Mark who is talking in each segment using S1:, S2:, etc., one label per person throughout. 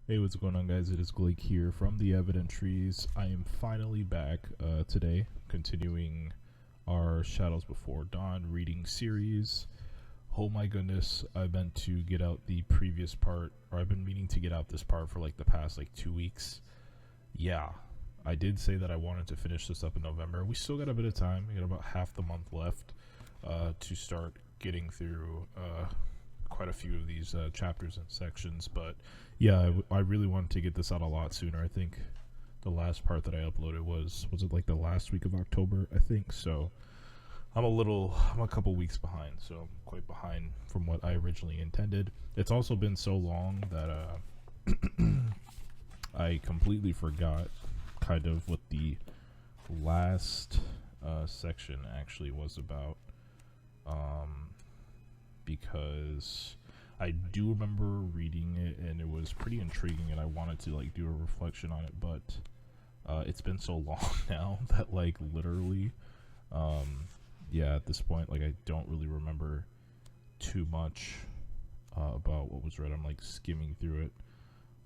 S1: Hey, what's going on, guys? It is Blake here from the Evident Trees. I am finally back today, continuing our Shadows Before Dawn reading series. Oh my goodness, I meant to get out the previous part, or I've been meaning to get out this part for like the past 2 weeks. Yeah, I did say that I wanted to finish this up in November. We still got a bit of time. We got about half the month left to start getting through quite a few of these chapters and sections, but yeah, I really wanted to get this out a lot sooner. I think the last part that I uploaded was it like the last week of October, I think. So I'm a couple weeks behind, so I'm quite behind from what I originally intended. It's also been so long that I completely forgot kind of what the last section actually was about, because I do remember reading it and it was pretty intriguing, and I wanted to do a reflection on it, but it's been so long now that literally, yeah, at this point, I don't really remember too much about what was read. I'm skimming through it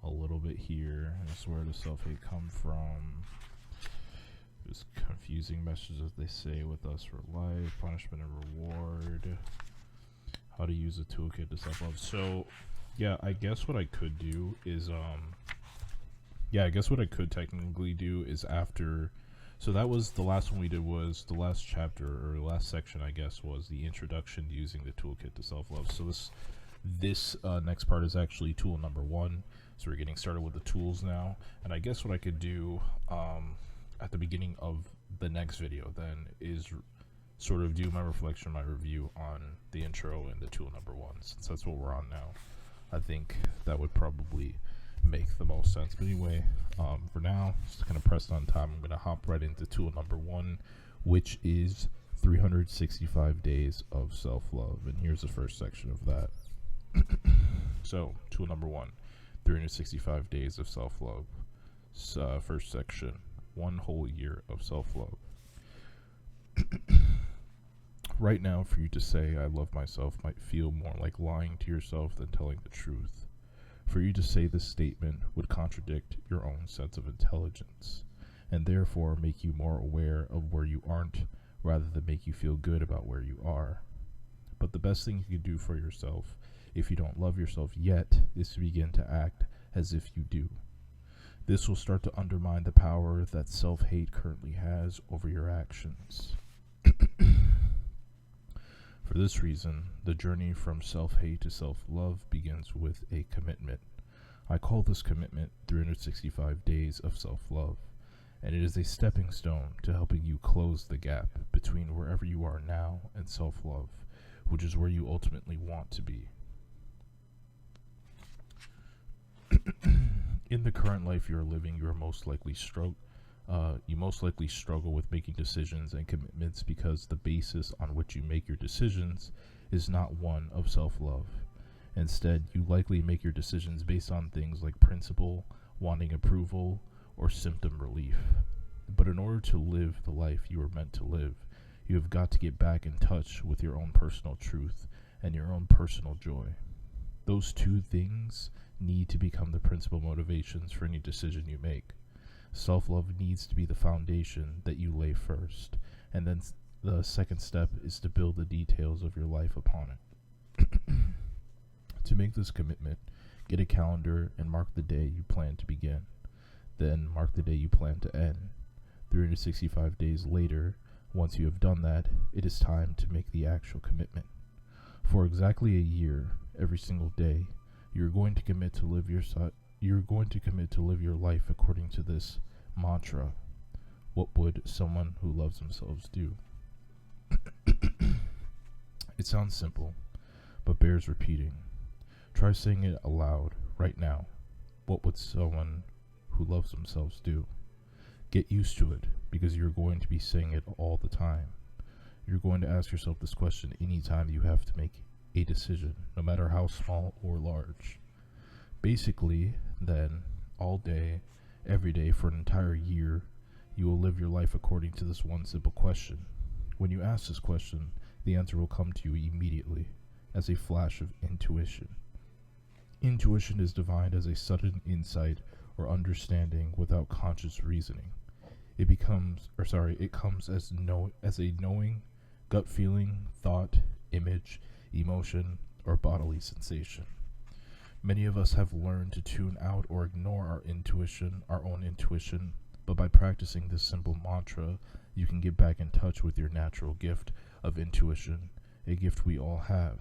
S1: a little bit here. That's where does self-hate come from? Just confusing messages, they say, with us for life, punishment and reward, how to use a toolkit to self-love. So yeah, I guess what I could do is I guess what I could technically do is after, so that was the last one we did, was the last chapter, or the last section, I guess, was the introduction to using the toolkit to self-love. So this next part is actually tool number 1. So we're getting started with the tools now, and I guess what I could do at the beginning of the next video then is sort of do my reflection, my review on the intro and the tool number 1, since that's what we're on now. I think that would probably make the most sense. But anyway, for now, just kind of pressed on time, I'm going to hop right into tool number 1, which is 365 days of self-love. And here's the first section of that. So, tool number 1, 365 days of self-love. First section, 1 whole year of self-love. Right now, for you to say I love myself might feel more like lying to yourself than telling the truth. For you to say this statement would contradict your own sense of intelligence, and therefore make you more aware of where you aren't, rather than make you feel good about where you are. But the best thing you can do for yourself, if you don't love yourself yet, is to begin to act as if you do. This will start to undermine the power that self-hate currently has over your actions. For this reason, the journey from self-hate to self-love begins with a commitment. I call this commitment 365 days of self-love, and it is a stepping stone to helping you close the gap between wherever you are now and self-love, which is where you ultimately want to be. In the current life you are living, you most likely struggle with making decisions and commitments because the basis on which you make your decisions is not one of self-love. Instead, you likely make your decisions based on things like principle, wanting approval, or symptom relief. But in order to live the life you are meant to live, you have got to get back in touch with your own personal truth and your own personal joy. Those two things need to become the principal motivations for any decision you make. Self-love needs to be the foundation that you lay first, and then the second step is to build the details of your life upon it. To make this commitment, get a calendar and mark the day you plan to begin. Then mark the day you plan to end. 365 days later, once you have done that, it is time to make the actual commitment. For exactly a year, every single day, you're going to commit to live your life according to this mantra. What would someone who loves themselves do? It sounds simple, but bears repeating. Try saying it aloud right now. What would someone who loves themselves do? Get used to it, because you're going to be saying it all the time. You're going to ask yourself this question anytime you have to make a decision, no matter how small or large. Basically, then, all day, every day for an entire year, you will live your life according to this one simple question. When you ask this question, the answer will come to you immediately, as a flash of intuition. Intuition is defined as a sudden insight or understanding without conscious reasoning. It comes as a knowing, gut feeling, thought, image, emotion, or bodily sensation. Many of us have learned to tune out or ignore our own intuition, but by practicing this simple mantra, you can get back in touch with your natural gift of intuition, a gift we all have.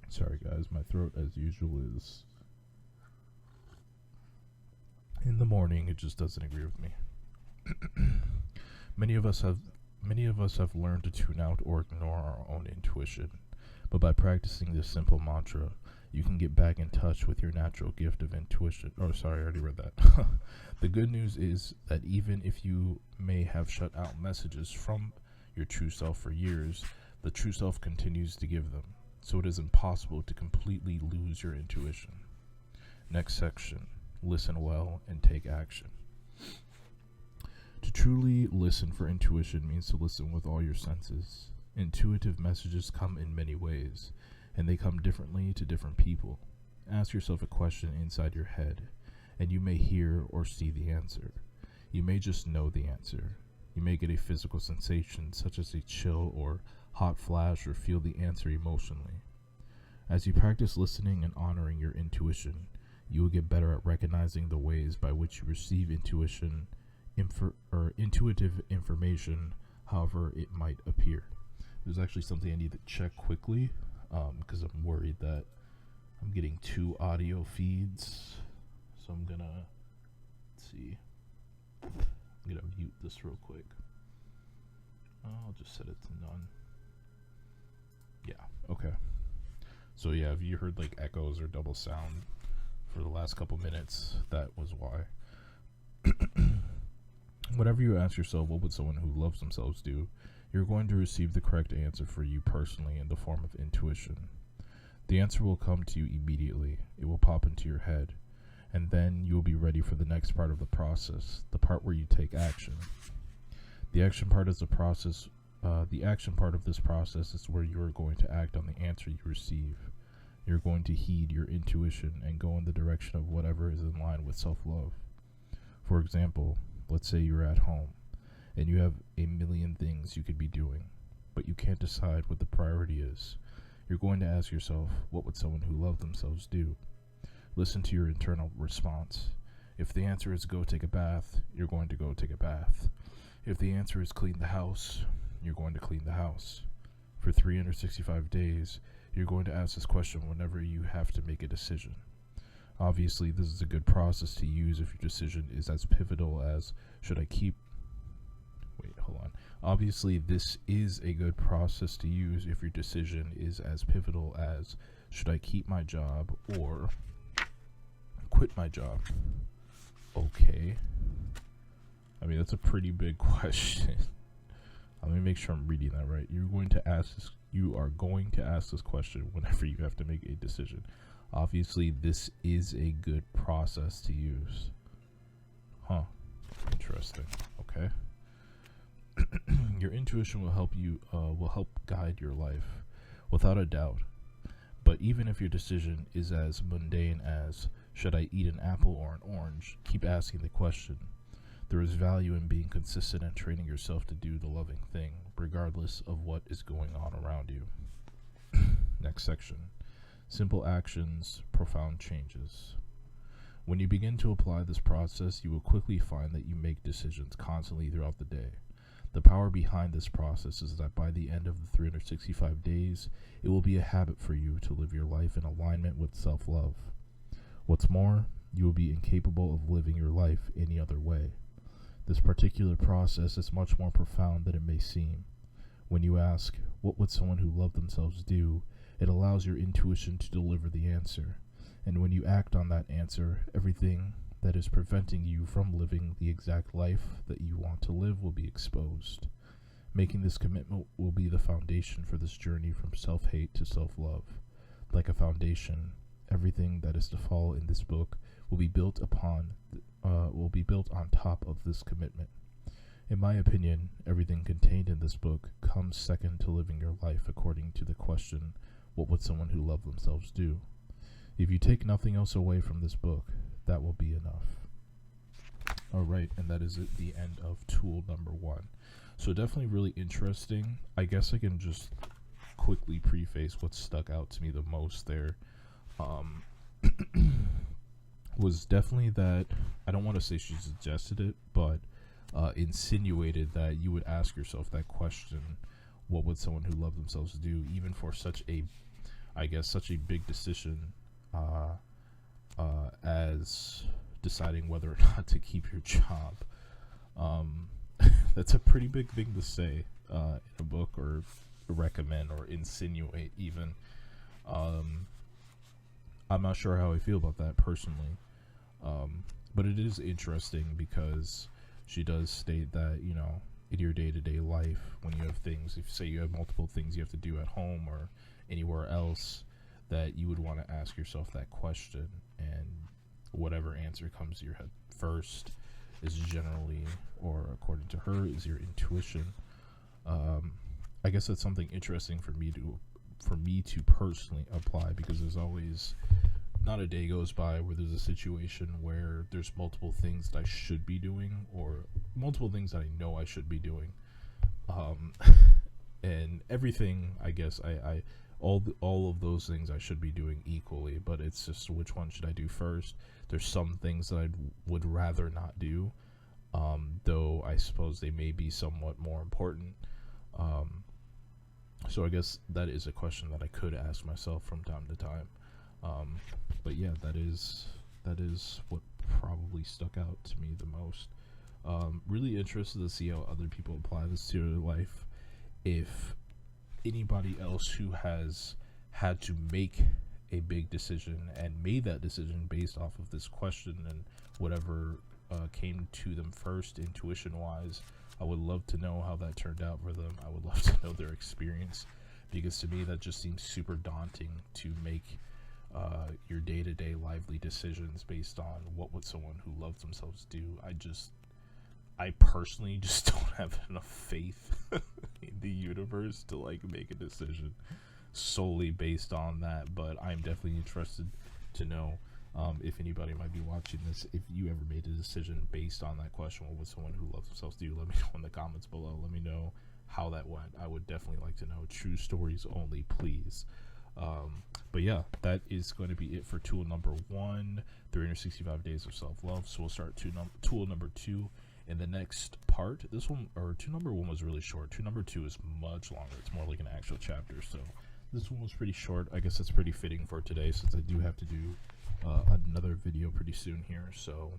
S1: Sorry guys, my throat as usual is in the morning, it just doesn't agree with me. Many of us have learned to tune out or ignore our own intuition, but by practicing this simple mantra, you can get back in touch with your natural gift of intuition. Oh, sorry, I already read that. The good news is that even if you may have shut out messages from your true self for years, the true self continues to give them, so it is impossible to completely lose your intuition. Next section, listen well and take action. To truly listen for intuition means to listen with all your senses. Intuitive messages come in many ways, and they come differently to different people. Ask yourself a question inside your head, and you may hear or see the answer. You may just know the answer. You may get a physical sensation such as a chill or hot flash, or feel the answer emotionally. As you practice listening and honoring your intuition, you will get better at recognizing the ways by which you receive intuitive information, however it might appear. There's actually something I need to check quickly, because I'm worried that I'm getting 2 audio feeds. So I'm gonna, mute this real quick. I'll just set it to none. Yeah, okay. So yeah, if you heard like echoes or double sound for the last couple minutes, that was why. Whatever you ask yourself, what would someone who loves themselves do? You're going to receive the correct answer for you personally in the form of intuition. The answer will come to you immediately. It will pop into your head, and then you will be ready for the next part of the process, the part where you take action. The action part is the process. The action part of this process is where you are going to act on the answer you receive. You're going to heed your intuition and go in the direction of whatever is in line with self-love. For example, let's say you're at home and you have a million things you could be doing, but you can't decide what the priority is. You're going to ask yourself, what would someone who loved themselves do? Listen to your internal response. If the answer is go take a bath, you're going to go take a bath. If the answer is clean the house, you're going to clean the house. For 365 days, you're going to ask this question whenever you have to make a decision. Obviously, this is a good process to use if your decision is as pivotal as, Obviously, this is a good process to use if your decision is as pivotal as, should I keep my job or quit my job? Okay. I mean, that's a pretty big question. Let me make sure I'm reading that right. You are going to ask this question whenever you have to make a decision. Obviously, this is a good process to use. Huh. Interesting. Okay. Your intuition will help guide your life, without a doubt. But even if your decision is as mundane as, should I eat an apple or an orange, keep asking the question. There is value in being consistent and training yourself to do the loving thing, regardless of what is going on around you. Next section. Simple actions, profound changes. When you begin to apply this process, you will quickly find that you make decisions constantly throughout the day. The power behind this process is that by the end of the 365 days, it will be a habit for you to live your life in alignment with self-love. What's more, you will be incapable of living your life any other way. This particular process is much more profound than it may seem. When you ask, what would someone who loved themselves do? It allows your intuition to deliver the answer. And when you act on that answer, everything that is preventing you from living the exact life that you want to live will be exposed. Making this commitment will be the foundation for this journey from self-hate to self-love. Like a foundation, everything that is to follow in this book will be built on top of this commitment. In my opinion, everything contained in this book comes second to living your life according to the question, what would someone who loved themselves do? If you take nothing else away from this book, that will be enough. Alright, and that is the end of tool number 1. So definitely really interesting. I guess I can just quickly preface what stuck out to me the most there. Was definitely that, I don't want to say she suggested it, but insinuated that you would ask yourself that question, what would someone who loved themselves do, even for such a, I guess, such a big decision as deciding whether or not to keep your job. That's a pretty big thing to say in a book, or recommend, or insinuate even. I'm not sure how I feel about that personally, but it is interesting because she does state that, you know, in your day-to-day life, when you have things, if say you have multiple things you have to do at home or anywhere else, that you would want to ask yourself that question, and whatever answer comes to your head first is generally, or according to her, is your intuition. I guess that's something interesting for me to personally apply, because there's always not a day goes by where there's a situation where there's multiple things that I should be doing, or multiple things that I know I should be doing, and everything, I guess all of those things I should be doing equally, but it's just which one should I do first. There's some things that I would rather not do, though I suppose they may be somewhat more important. So I guess that is a question that I could ask myself from time to time. But yeah, that is what probably stuck out to me the most. Really interested to see how other people apply this to their life. If anybody else who has had to make a big decision and made that decision based off of this question and whatever came to them first, intuition wise, I would love to know how that turned out for them. I would love to know their experience, because to me that just seems super daunting, to make your day-to-day lively decisions based on what would someone who loves themselves do. I personally just don't have enough faith in the universe to like make a decision solely based on that, but I'm definitely interested to know if anybody might be watching this, if you ever made a decision based on that question, what would someone who loves themselves do? Let me know in the comments below. Let me know how that went. I would definitely like to know. True stories only, please. But yeah, that is going to be it for tool number 1, 365 days of self-love. So we'll start tool number 2 in the next part. This one, or tool number 1, was really short. Tool number 2 is much longer. It's more like an actual chapter. So this one was pretty short. I guess that's pretty fitting for today, since I do have to do another video pretty soon here. So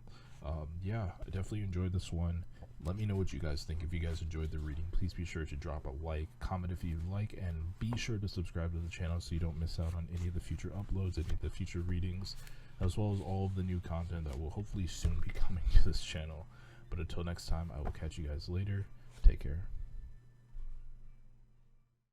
S1: yeah, I definitely enjoyed this one. Let me know what you guys think. If you guys enjoyed the reading, please be sure to drop a like, comment if you like, and be sure to subscribe to the channel so you don't miss out on any of the future uploads, any of the future readings, as well as all of the new content that will hopefully soon be coming to this channel. But until next time, I will catch you guys later. Take care.